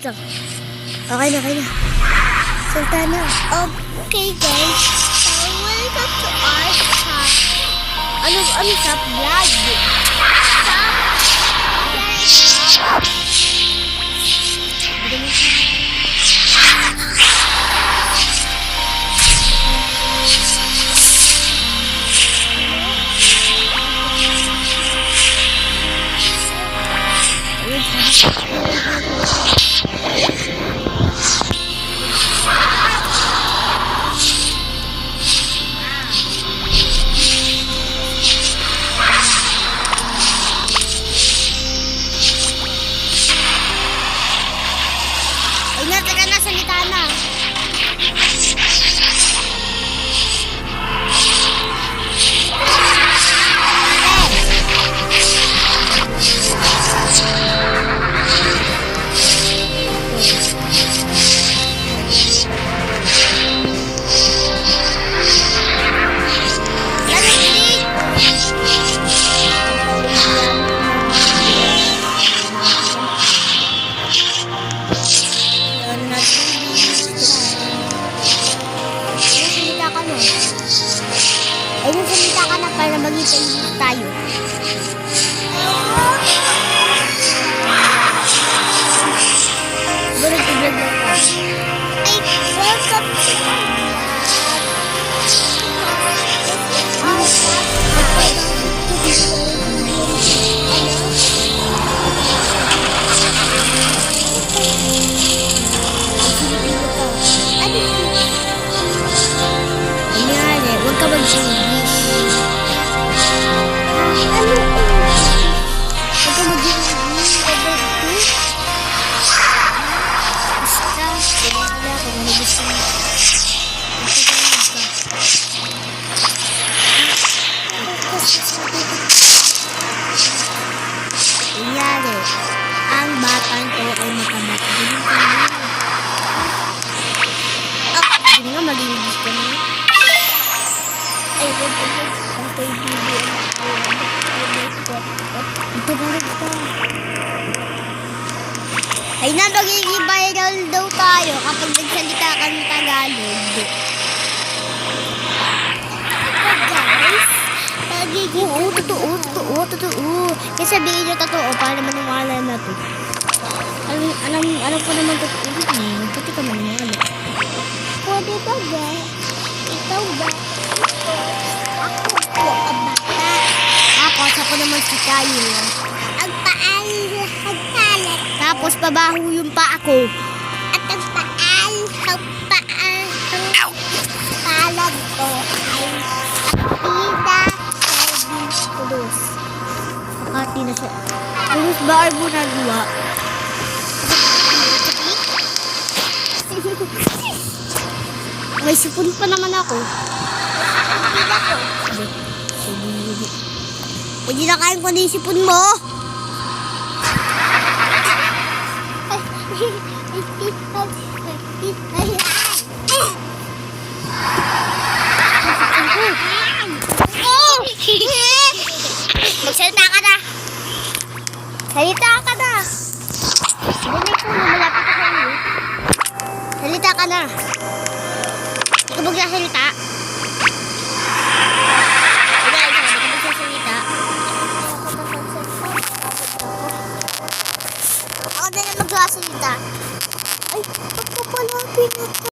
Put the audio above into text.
wait lang. Okay na. Salta na. Okay, guys. So, welcome to our shop. Ano sa vlog? Ingat ka na, salita na. Ayun, salita ka na para maging tayo. Bulog to vlog lang ka. Ay, welcome to huwag ka mag-English. Huwag ka mag-English. Basta, wala kung ano gusto mo. Kunyari, ang batang to ay matabata. Hindi nga mag-English ka na. Ay na, magiging viral daw tayo kapag nagsalita ka ng Tagalog. Guys, magiging... Oo, totoo. Kaya sabihin nyo totoo para maniwala na to. Alam ko naman totoo. Pati ka maniwala. Pwede ba ba? Ikaw ba? Tapos ako naman si Kayo. Ang paan hagtalat. Tapos pabaho yung pa ako. At ang paan hagtalat ko ay Akati na siya. Tulus ba arbo nagawa? May sipon pa naman ako. Hindi na kain ko na yung sipon mo. Magsalita ka na. Salita ka na. Bumay ko na, malapit ako na. Salita ka na. Hindi ka magsasalita. Ako na lang magsasalita. Ay, pagpapalapin ako.